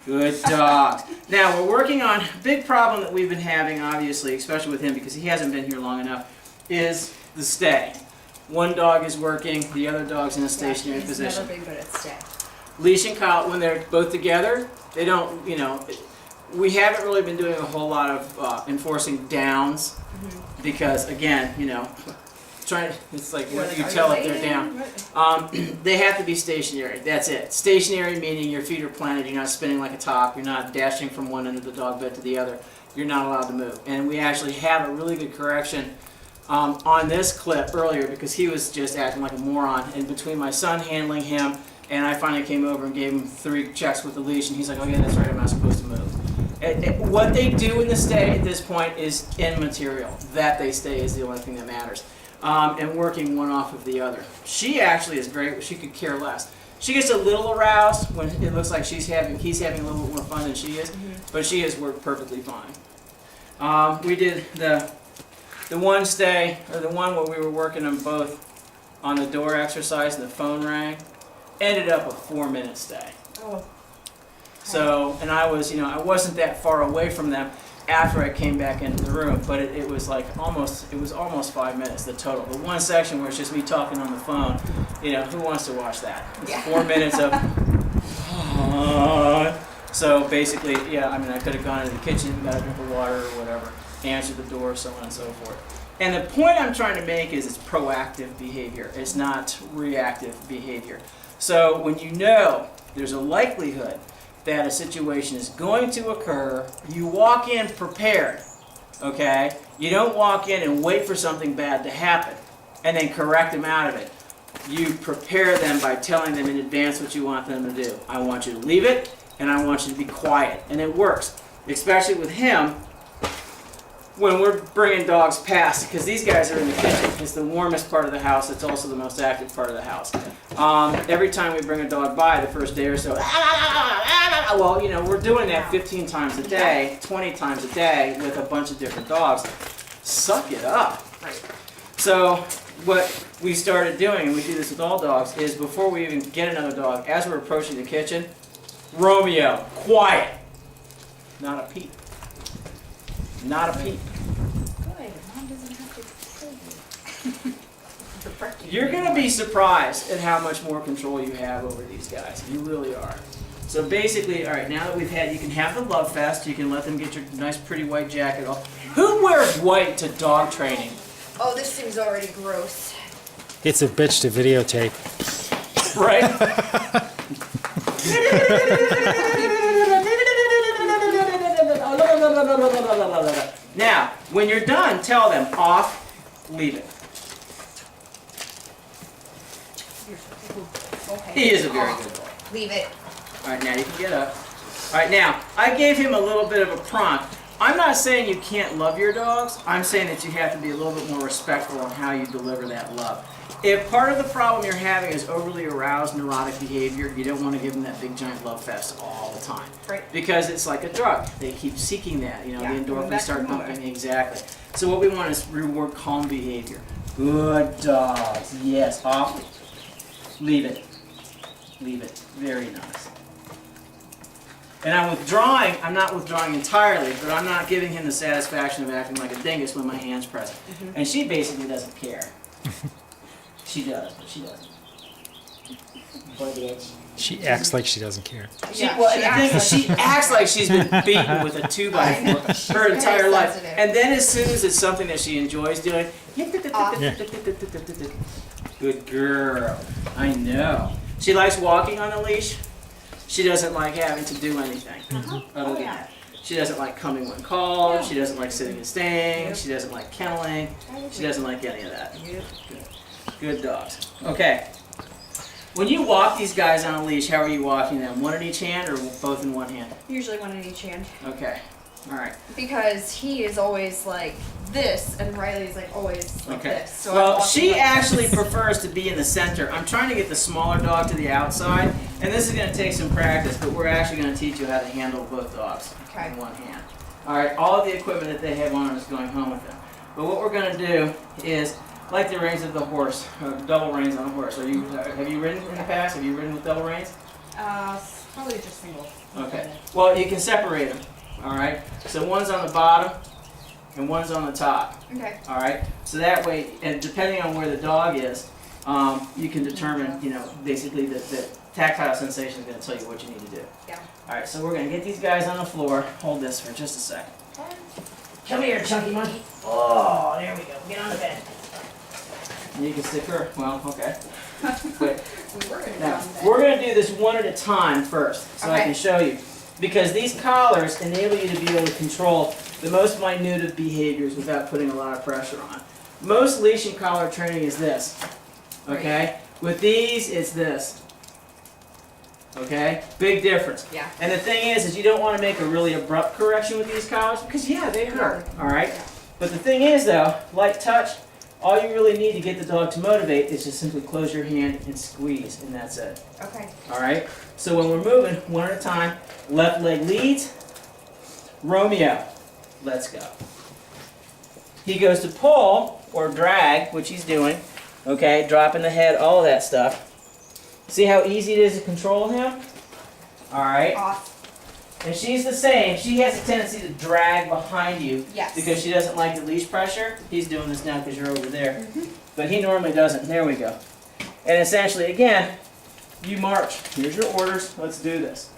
Good dogs. Now we're working on a big problem that we've been having, obviously, especially with him because he hasn't been here long enough, is the stay. One dog is working, the other dog's in a stationary position. He's never been good at stay. Leash and collar, when they're both together, they don't, you know, we haven't really been doing a whole lot of enforcing downs because, again, you know, it's like what you tell if they're down. They have to be stationary. That's it. Stationary meaning your feet are planted. You're not spinning like a top. You're not dashing from one end of the dog bed to the other. You're not allowed to move. And we actually have a really good correction on this clip earlier because he was just acting like a moron. And between my son handling him and I finally came over and gave him 3 checks with the leash, and he's like, "Oh yeah, that's right. I'm not supposed to move." What they do in the stay at this point is immaterial. That they stay is the only thing that matters. And working one off of the other. She actually is great. She could care less. She gets a little aroused when it looks like he's having a little bit more fun than she is, but she has worked perfectly fine. We did the one stay, or the one where we were working them both on the door exercise and the phone rang, ended up a 4-minute stay. Oh. So, and I was, you know, I wasn't that far away from them after I came back into the room, but it was like almost 5 minutes, the total. The one section where it's just me talking on the phone, you know, who wants to watch that? It's 4 minutes of, so basically, yeah, I mean, I could have gone into the kitchen, got a drink of water or whatever, answered the door, so on and so forth. And the point I'm trying to make is it's proactive behavior. It's not reactive behavior. So when you know there's a likelihood that a situation is going to occur, you walk in prepared, okay? You don't walk in and wait for something bad to happen and then correct them out of it. You prepare them by telling them in advance what you want them to do. I want you to leave it, and I want you to be quiet. And it works, especially with him when we're bringing dogs past, because these guys are in the kitchen. It's the warmest part of the house. It's also the most active part of the house. Every time we bring a dog by the first day or so, well, you know, we're doing that 15 times a day, 20 times a day with a bunch of different dogs. Suck it up. Right. So what we started doing, and we do this with all dogs, is before we even get another dog, as we're approaching the kitchen, Romeo, quiet. Not a peep. Not a peep. Good. Mom doesn't have to kill you. You're going to be surprised at how much more control you have over these guys. You really are. So basically, all right, now that we've had, you can have the love fest. You can let them get your nice, pretty white jacket off. Who wears white to dog training? Oh, this thing's already gross. It's a bitch to videotape. Right? Now, when you're done, tell them off, leave it. Okay. He is a very good boy. Leave it. All right, now you can get up. All right, now, I gave him a little bit of a prompt. I'm not saying you can't love your dogs. I'm saying that you have to be a little bit more respectful on how you deliver that love. If part of the problem you're having is overly aroused neurotic behavior, you don't want to give them that big giant love fest all the time. Right. Because it's like a drug. They keep seeking that. You know, Yeah, the going endorphins back start to mother. pumping. Exactly. So what we want is reward calm behavior. Good dogs. Yes. Off. Leave it. Leave it. Very nice. And I'm not withdrawing entirely, but I'm not giving him the satisfaction of acting like a dingus when my hand's present. And she basically doesn't care. She does, but she doesn't. She acts like she doesn't care. She acts like she's been beaten with a 2x4 her entire life. sensitive. And then as soon as it's something that she enjoys doing, good girl. I know. She likes walking on the leash. She doesn't like having to do anything other than that. She doesn't like coming when called. She doesn't like sitting and staying. She doesn't like kenneling. She doesn't like any of that. Good dogs. Okay. When you walk these guys on a leash, how are you walking them? One in each hand or both in one hand? Usually one in each hand. Okay. All right. Because he is always like this, and Riley's like always like Okay. this. So Well, she actually prefers to be in the center. I'm trying to get the smaller dog to the outside, and this is going to take some practice, but we're actually going to teach you how to handle both dogs Okay. in one hand. All right. All of the equipment that they have on is going home with them. But what we're going to do is, like the reins of the horse, double reins on a horse. Have you ridden in the past? Have you ridden with double reins? Probably just single. Okay. Well, you can separate them. All right. So one's on the bottom, and one's on the top. Okay. All right. So that way, and depending on where the dog is, you can determine, basically the tactile sensation is going to tell you what you need to do. Yeah. All right. So we're going to get these guys on the floor. Hold this for just a second. Come here, chunky monkey. Oh, there we go. Get on the bed. You can stick her. Well, okay. But We were gonna now, go on the we're going to do this one at a time first, so I Okay. can show you. Because these collars enable you to be able to control the most minute of behaviors without putting a lot of pressure on. Most leash and collar training is this. Okay? With these, it's this. Okay? Big difference. Yeah. And the thing is you don't want to make a really abrupt correction with these collars because, yeah, they hurt. All right? But the thing is, though, light touch, all you really need to get the dog to motivate is just simply close your hand and squeeze, and that's it. Okay. All right? So when we're moving, one at a time, left leg leads, Romeo, let's go. He goes to pull or drag, which he's doing, okay, dropping the head, all of that stuff. See how easy it is to control him? All right? Off. And she's the same. She has a tendency to drag behind you Yes. because she doesn't like the leash pressure. He's doing this now because you're over there. But he normally doesn't. There we go. And essentially, again, you march. Here's your orders. Let's do this.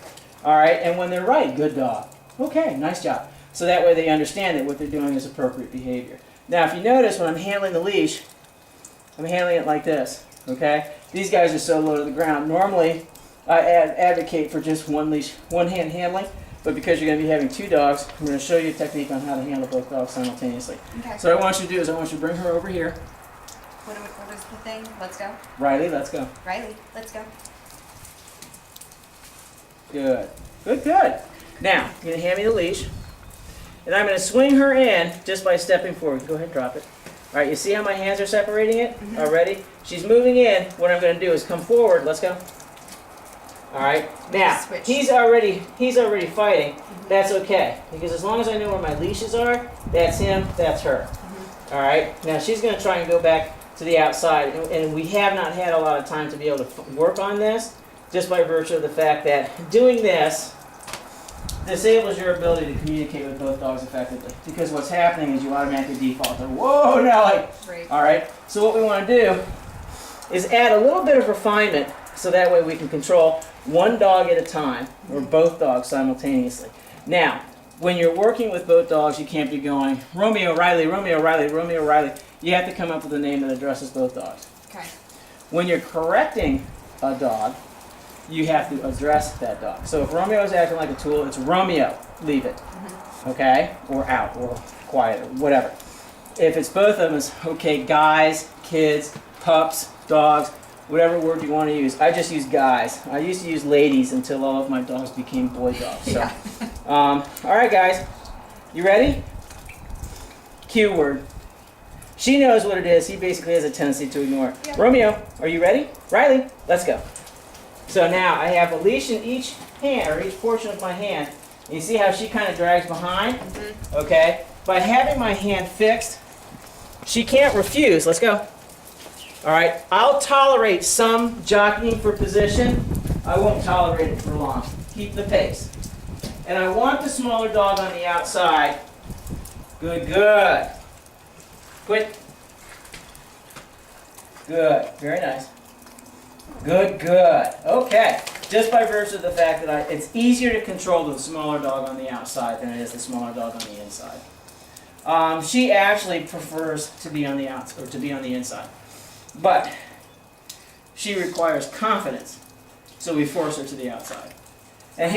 All right? And when they're right, good dog. Okay, nice job. So that way they understand that what they're doing is appropriate behavior. Now, if you notice, when I'm handling the leash, I'm handling it like this. Okay? These guys are so low to the ground. Normally, I advocate for just one leash, one hand handling, but because you're going to be having two dogs, I'm going to show you a technique on how to handle both dogs simultaneously. Okay. So what I want you to do is I want you to bring her over here. What is the thing? Let's go. Riley, let's go. Riley, let's go. Good. Good, good. Now, you're going to hand me the leash, and I'm going to swing her in just by stepping forward. Go ahead and drop it. All right, you see how my hands are separating it already? She's moving in. What I'm going to do is come forward. Let's go. All right. Now, Switch. he's already fighting. That's okay, because as long as I know where my leashes are, that's him, that's her. All right. Now, she's going to try and go back to the outside, and we have not had a lot of time to be able to work on this, just by virtue of the fact that doing this disables your ability to communicate with both dogs effectively. Because what's happening is you automatically default to, whoa, now like, Right. all right. So what we want to do is add a little bit of refinement so that way we can control one dog at a time or both dogs simultaneously. Now, when you're working with both dogs, you can't be going, Romeo, Riley, Romeo, Riley, Romeo, Riley. You have to come up with a name that addresses both dogs. Okay. When you're correcting a dog, you have to address that dog. So if Romeo is acting like a tool, it's Romeo, leave it. Okay? Or out, or quiet, or whatever. If it's both of them, it's okay, guys, kids, pups, dogs, whatever word you want to use. I just use guys. I used to use ladies until all of my dogs became boy dogs. So, all right, guys, you ready? Cue word. She knows what it is. He basically has a tendency to ignore it. Yeah. Romeo, are you ready? Riley, let's go. So now I have a leash in each hand, or each portion of my hand. And you see how she kind of drags behind? Okay? By having my hand fixed, she can't refuse. Let's go. All right, I'll tolerate some jockeying for position. I won't tolerate it for long. Keep the pace. And I want the smaller dog on the outside. Good, good. Quit. Good, very nice. Good, good. Okay, just by virtue of the fact that it's easier to control the smaller dog on the outside than it is the smaller dog on the inside. She actually prefers to be on the outside, or to be on the inside. But she requires confidence, so we force her to the outside. And here